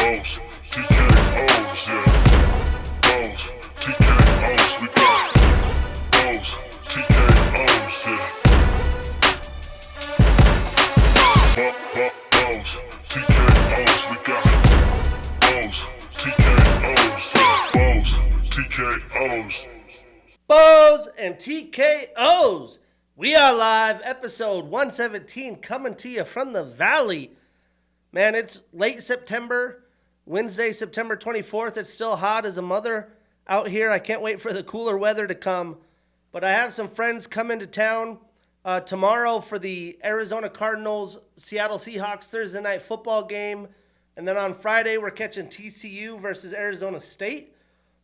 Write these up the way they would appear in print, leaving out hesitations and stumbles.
Bows, TKOs, yeah. Bows, TKOs, we got bows, TKOs, yeah. Bows, TKOs, we got bows, TKOs, yeah. Bows, TKOs. Bows and TKOs. We are live, episode 117, coming to you from the Valley. Man, it's late September, Wednesday, September 24th. It's still hot as a mother out here. I can't wait for the cooler weather to come. But I have some friends coming to town tomorrow for the Arizona Cardinals, Seattle Seahawks Thursday night football game. And then on Friday, we're catching TCU versus Arizona State.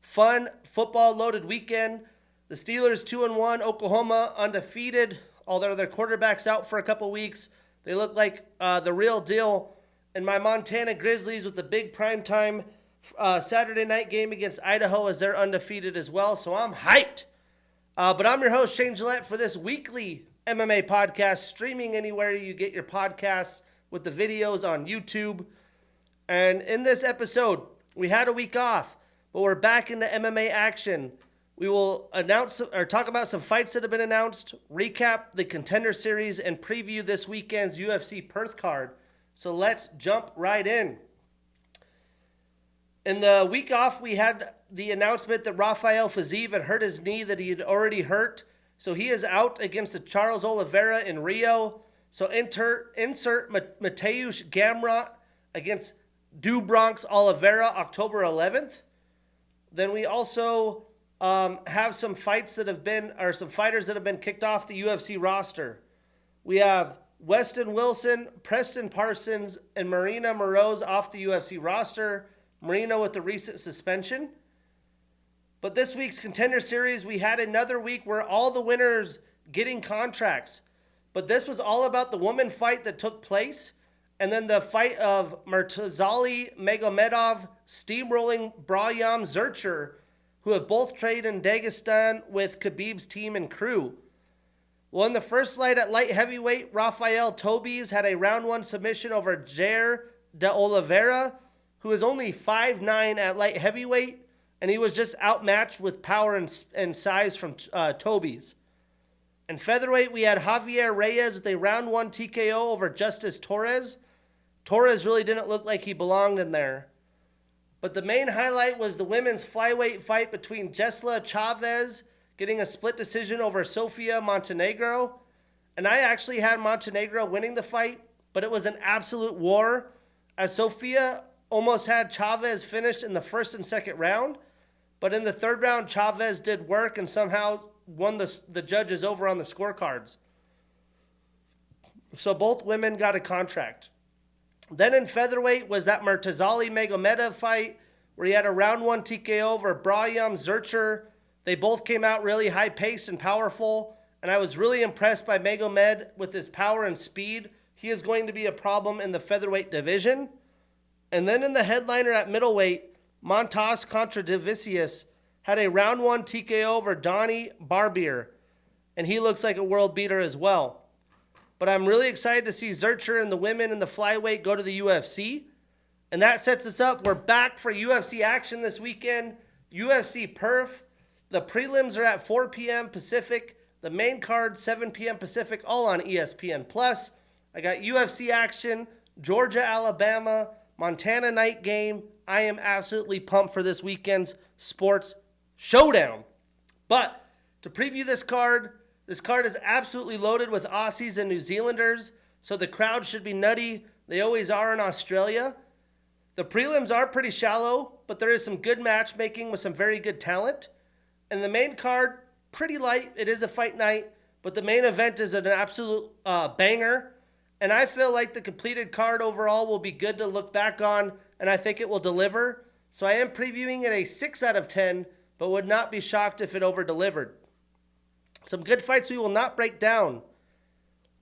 Fun, football-loaded weekend. The Steelers 2-1, Oklahoma undefeated, although their quarterback's out for a couple weeks. They look like the real deal. And my Montana Grizzlies with the big primetime Saturday night game against Idaho as they're undefeated as well. So I'm hyped. But I'm your host, Shane Gillette, for this weekly MMA podcast, streaming anywhere you get your podcasts with the videos on YouTube. And in this episode, we had a week off, but we're back into MMA action. We will announce or talk about some fights that have been announced, recap the Contender Series, and preview this weekend's UFC Perth card. So let's jump right in. In the week off, we had the announcement that Rafael Fiziev had hurt his knee that he had already hurt. So he is out against the Charles Oliveira in Rio. So insert Mateusz Gamrot against Bronx Oliveira October 11th. Then we also have some fights that have been, or some fighters that have been kicked off the UFC roster. We have Weston Wilson, Preston Parsons, and Marina Moroz off the UFC roster. Marina with the recent suspension. But this week's Contender Series, we had another week where all the winners getting contracts. But this was all about the woman fight that took place. And then the fight of Murtazali Magomedov steamrolling Brayam Zurcher, who have both trained in Dagestan with Khabib's team and crew. Well, in the first fight at light heavyweight, Rafael Tobes had a round one submission over Jair de Oliveira, who is only 5'9" at light heavyweight, and he was just outmatched with power and size from Tobes. In featherweight, we had Javier Reyes with a round one TKO over Justice Torres. Torres really didn't look like he belonged in there. But the main highlight was the women's flyweight fight between Jesla Chavez getting a split decision over Sofia Montenegro. And I actually had Montenegro winning the fight, but it was an absolute war, as Sofia almost had Chavez finished in the first and second round. But in the third round, Chavez did work and somehow won the judges over on the scorecards. So both women got a contract. Then in featherweight was that Murtazali Magomedov fight where he had a round one TKO over Brayam Zurcher. They both came out really high-paced and powerful, and I was really impressed by Magomed with his power and speed. He is going to be a problem in the featherweight division. And then in the headliner at middleweight, Montas contra DWCS had a round one TKO over Donnie Barbier, and he looks like a world beater as well. But I'm really excited to see Zurcher and the women in the flyweight go to the UFC. And that sets us up. We're back for UFC action this weekend. UFC Perth. The prelims are at 4 p.m. Pacific. The main card, 7 p.m. Pacific, all on ESPN+. I got UFC action, Georgia, Alabama, Montana night game. I am absolutely pumped for this weekend's sports showdown. But to preview this card is absolutely loaded with Aussies and New Zealanders, so the crowd should be nutty. They always are in Australia. The prelims are pretty shallow, but there is some good matchmaking with some very good talent. And the main card, pretty light. It is a fight night, but the main event is an absolute banger. And I feel like the completed card overall will be good to look back on, and I think it will deliver. So I am previewing it a 6 out of 10, but would not be shocked if it over-delivered. Some good fights we will not break down.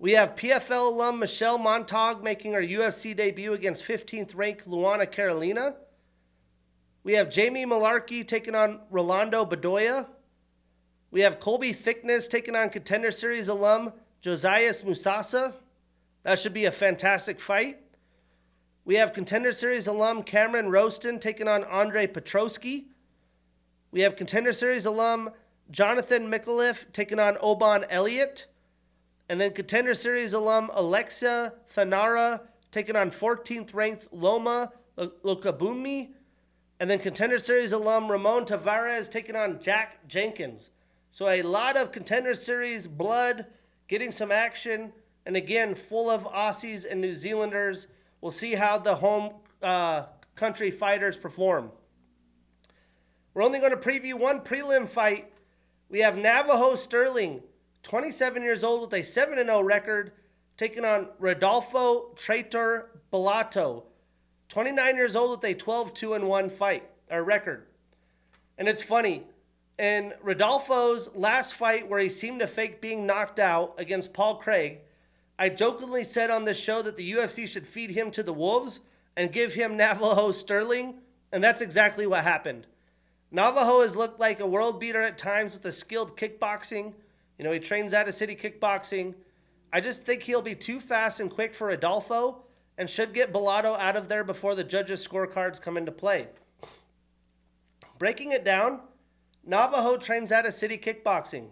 We have PFL alum Michelle Montag making her UFC debut against 15th ranked Luana Carolina. We have Jamie Malarkey taking on Rolando Bedoya. We have Colby Thickness taking on Contender Series alum Josias Musasa. That should be a fantastic fight. We have Contender Series alum Cameron Roston taking on Andre Petrosky. We have Contender Series alum Jonathan Mikulev taking on Oban Elliott. And then Contender Series alum Alexa Thanara taking on 14th ranked Loma Lokabumi. And then Contender Series alum Ramon Tavares taking on Jack Jenkins. So a lot of Contender Series blood, getting some action, and again, full of Aussies and New Zealanders. We'll see how the home country fighters perform. We're only going to preview one prelim fight. We have Navajo Sterling, 27 years old with a 7-0 record, taking on Rodolfo Traitor Bellato, 29 years old with a 12-2-1 record. And it's funny, in Rodolfo's last fight where he seemed to fake being knocked out against Paul Craig, I jokingly said on this show that the UFC should feed him to the wolves and give him Navajo Sterling, and that's exactly what happened. Navajo has looked like a world beater at times with a skilled kickboxing. You know, he trains out of city kickboxing. I just think he'll be too fast and quick for Rodolfo and should get Bellato out of there before the judges' scorecards come into play. Breaking it down, Navajo trains out of city kickboxing.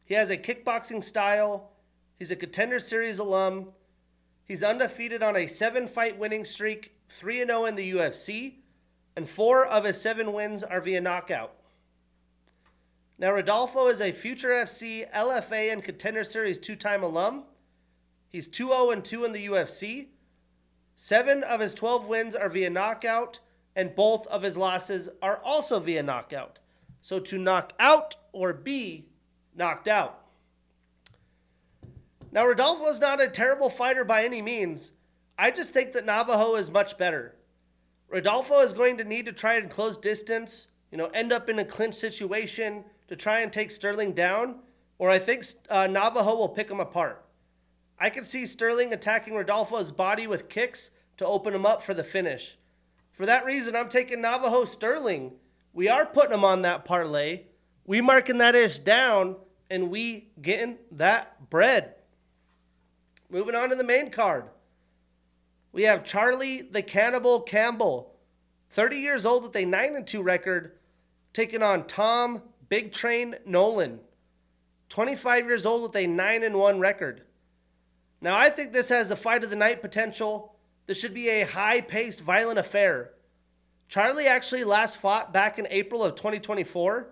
He has a kickboxing style. He's a Contender Series alum. He's undefeated on a 7-fight winning streak, 3-0 in the UFC, and 4 of his 7 wins are via knockout. Now, Rodolfo is a future FC, LFA, and Contender Series 2-time alum. He's 2-0-2 in the UFC. 7 of his 12 wins are via knockout, and both of his losses are also via knockout. So to knock out or be knocked out. Now, Rodolfo is not a terrible fighter by any means. I just think that Navajo is much better. Rodolfo is going to need to try and close distance, end up in a clinch situation to try and take Sterling down, or I think Navajo will pick him apart. I could see Sterling attacking Rodolfo's body with kicks to open him up for the finish. For that reason, I'm taking Navajo Sterling. We are putting him on that parlay. We marking that ish down, and we getting that bread. Moving on to the main card. We have Charlie the Cannibal Campbell, 30 years old with a 9-2 record, taking on Tom Big Train Nolan, 25 years old with a 9-1 record. Now, I think this has the fight of the night potential. This should be a high-paced, violent affair. Charlie actually last fought back in April of 2024,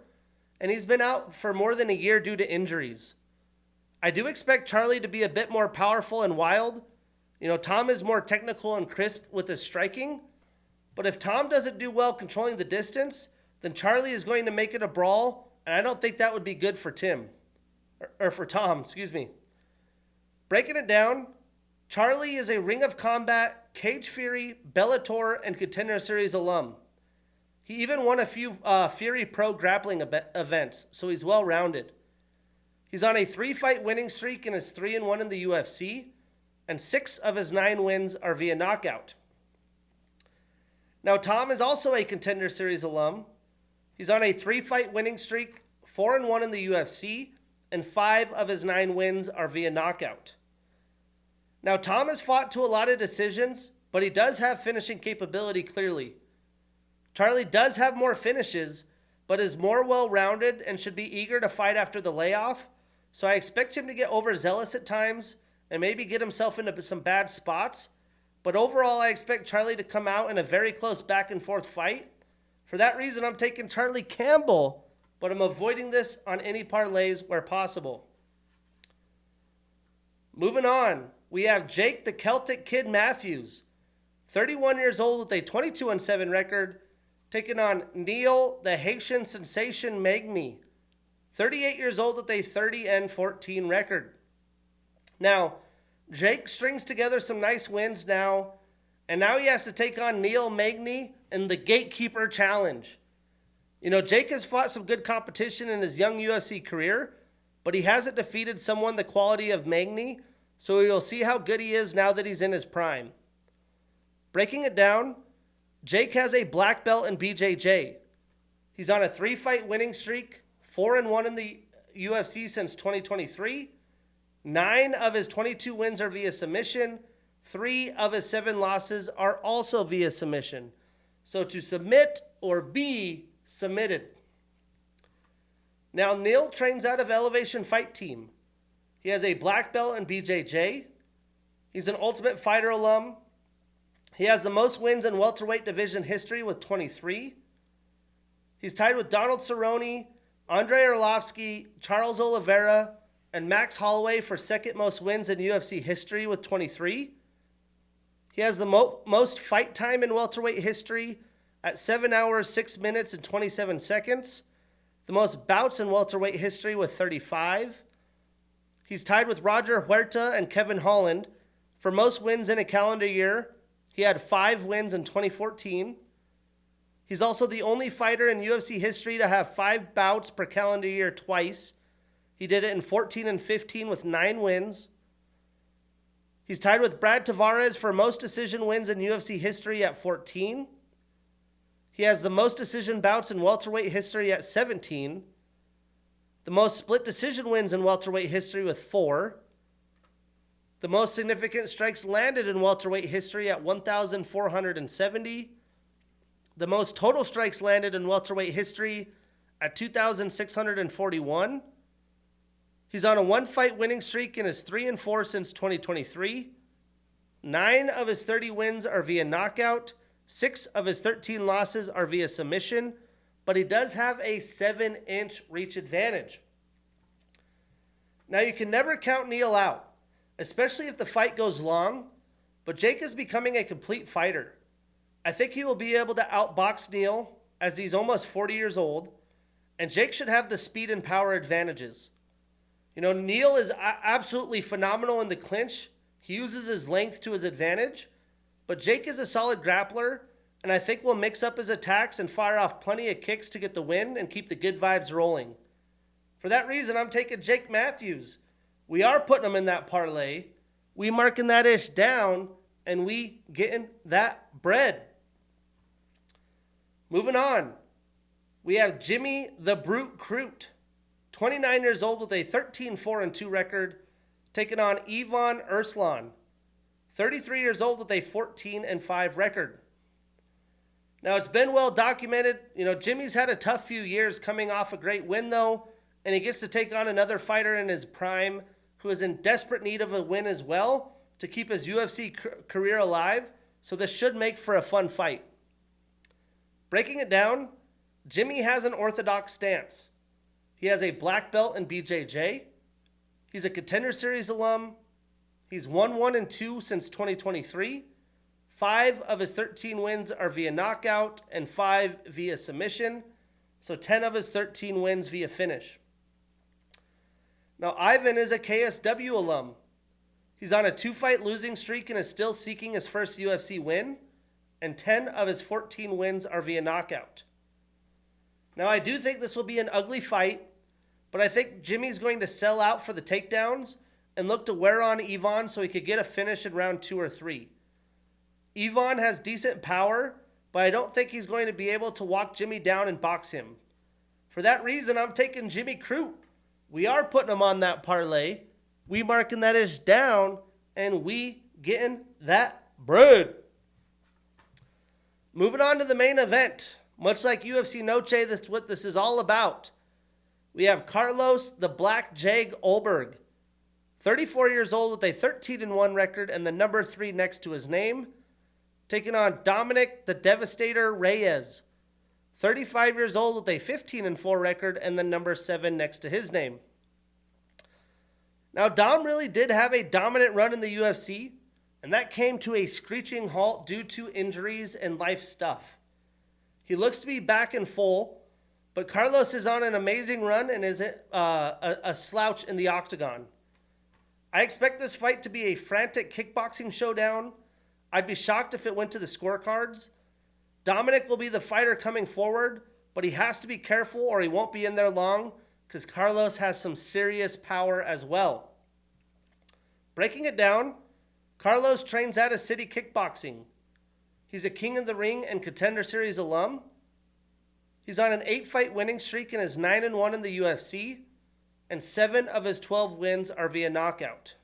and he's been out for more than a year due to injuries. I do expect Charlie to be a bit more powerful and wild. Tom is more technical and crisp with his striking. But if Tom doesn't do well controlling the distance, then Charlie is going to make it a brawl, and I don't think that would be good for Tom. Breaking it down, Charlie is a Ring of Combat, Cage Fury, Bellator, and Contender Series alum. He even won a few Fury Pro grappling events, so he's well-rounded. He's on a 3-fight winning streak and is 3-1 in the UFC, and 6 of his 9 wins are via knockout. Now, Tom is also a Contender Series alum. He's on a 3-fight winning streak, 4-1 in the UFC, and 5 of his 9 wins are via knockout. Now, Tom has fought to a lot of decisions, but he does have finishing capability clearly. Charlie does have more finishes, but is more well-rounded and should be eager to fight after the layoff. So I expect him to get overzealous at times and maybe get himself into some bad spots. But overall, I expect Charlie to come out in a very close back-and-forth fight. For that reason, I'm taking Charlie Campbell, but I'm avoiding this on any parlays where possible. Moving on, we have Jake the Celtic Kid Matthews, 31 years old with a 22-7 record, taking on Neil the Haitian Sensation Magny, 38 years old with a 30-14 record. Now, Jake strings together some nice wins now, and now he has to take on Neil Magny in the Gatekeeper Challenge. Jake has fought some good competition in his young UFC career, but he hasn't defeated someone the quality of Magny, so we'll see how good he is now that he's in his prime. Breaking it down, Jake has a black belt in BJJ. He's on a 3-fight winning streak, 4-1 in the UFC since 2023. 9 of his 22 wins are via submission, 3 of his 7 losses are also via submission. So to submit or be submitted. Now, Neil trains out of Elevation Fight Team. He has a black belt in BJJ. He's an Ultimate Fighter alum. He has the most wins in welterweight division history with 23. He's tied with Donald Cerrone, Andrei Arlovsky, Charles Oliveira, and Max Holloway for second most wins in UFC history with 23. He has the most fight time in welterweight history at 7 hours, 6 minutes, and 27 seconds. The most bouts in welterweight history with 35. He's tied with Roger Huerta and Kevin Holland for most wins in a calendar year. He had 5 wins in 2014. He's also the only fighter in UFC history to have 5 bouts per calendar year twice. He did it in 14 and 15 with 9 wins. He's tied with Brad Tavares for most decision wins in UFC history at 14. He has the most decision bouts in welterweight history at 17. The most split decision wins in welterweight history with 4. The most significant strikes landed in welterweight history at 1,470. The most total strikes landed in welterweight history at 2,641. He's on a 1-fight winning streak and is 3-4 since 2023. 9 of his 30 wins are via knockout. 6 of his 13 losses are via submission, but he does have a 7-inch reach advantage. Now, you can never count Neil out, especially if the fight goes long, but Jake is becoming a complete fighter. I think he will be able to outbox Neil as he's almost 40 years old, and Jake should have the speed and power advantages. You know, Neil is absolutely phenomenal in the clinch. He uses his length to his advantage, but Jake is a solid grappler, and I think will mix up his attacks and fire off plenty of kicks to get the win and keep the good vibes rolling. For that reason, I'm taking Jake Matthews. We are putting him in that parlay. We marking that ish down, and we getting that bread. Moving on, we have Jimmy the Brute Crute, 29 years old with a 13-4-2 record, taking on Ivan Urslan, 33 years old with a 14-5 record. Now, it's been well documented. You know, Jimmy's had a tough few years coming off a great win, though, and he gets to take on another fighter in his prime who is in desperate need of a win as well to keep his UFC career alive, so this should make for a fun fight. Breaking it down, Jimmy has an orthodox stance. He has a black belt in BJJ. He's a Contender Series alum. He's won 1-2 since 2023. 5 of his 13 wins are via knockout and 5 via submission. So 10 of his 13 wins via finish. Now, Ivan is a KSW alum. He's on a 2-fight losing streak and is still seeking his first UFC win. And 10 of his 14 wins are via knockout. Now, I do think this will be an ugly fight, but I think Jimmy's going to sell out for the takedowns and look to wear on Ivan so he could get a finish in round 2 or 3. Ivan has decent power, but I don't think he's going to be able to walk Jimmy down and box him. For that reason, I'm taking Jimmy Crute. We are putting him on that parlay. We marking that ish down, and we getting that bread. Moving on to the main event. Much like UFC Noche, that's what this is all about. We have Carlos the Black Jag Olberg, 34 years old with a 13-1 record and the number 3 next to his name, taking on Dominic the Devastator Reyes, 35 years old with a 15-4 record and the number 7 next to his name. Now, Dom really did have a dominant run in the UFC, and that came to a screeching halt due to injuries and life stuff. He looks to be back in full, but Carlos is on an amazing run and isn't a slouch in the octagon. I expect this fight to be a frantic kickboxing showdown. I'd be shocked if it went to the scorecards. Dominic will be the fighter coming forward, but he has to be careful or he won't be in there long because Carlos has some serious power as well. Breaking it down, Carlos trains out of City Kickboxing. He's a King of the Ring and Contender Series alum. He's on an 8-fight winning streak and is 9-1 in the UFC, and 7 of his 12 wins are via knockout.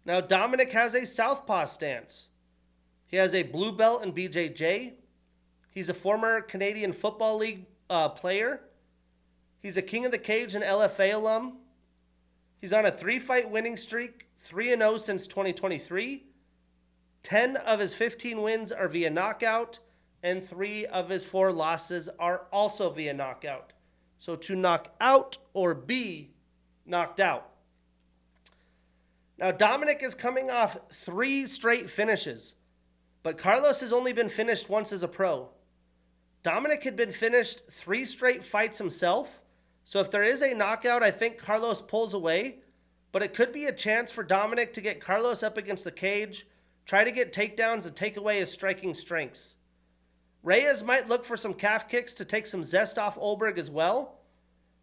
Now, Dominic has a southpaw stance. He has a blue belt in BJJ. He's a former Canadian Football League player. He's a King of the Cage and LFA alum. He's on a 3-fight winning streak, 3-0 since 2023. 10 of his 15 wins are via knockout, and 3 of his 4 losses are also via knockout. So to knock out or be knocked out. Now, Dominic is coming off 3 straight finishes, but Carlos has only been finished once as a pro. Dominic had been finished 3 straight fights himself, so if there is a knockout, I think Carlos pulls away, but it could be a chance for Dominic to get Carlos up against the cage, try to get takedowns and take away his striking strengths. Reyes might look for some calf kicks to take some zest off Olberg as well,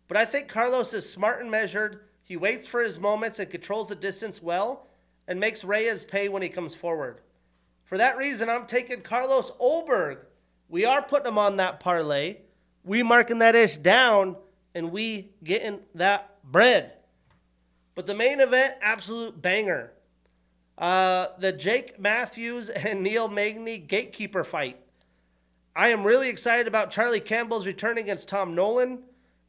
but I think Carlos is smart and measured. He waits for his moments and controls the distance well and makes Reyes pay when he comes forward. For that reason, I'm taking Carlos Olberg. We are putting him on that parlay. We marking that ish down, and we getting that bread. But the main event, absolute banger. The Jake Matthews and Neil Magny gatekeeper fight. I am really excited about Charlie Campbell's return against Tom Nolan,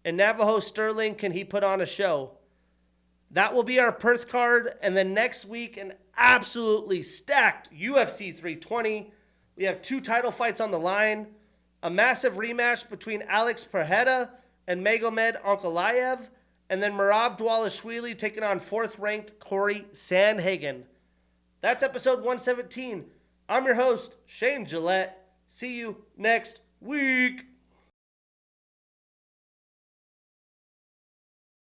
and Navajo Sterling, can he put on a show? That will be our Perth card, and then next week, an absolutely stacked UFC 320. We have 2 title fights on the line, a massive rematch between Alex Pereira and Magomed Ankalaev, and then Merab Dvalishvili taking on 4th-ranked Corey Sandhagen. That's episode 117. I'm your host, Shane Gillette. See you next week.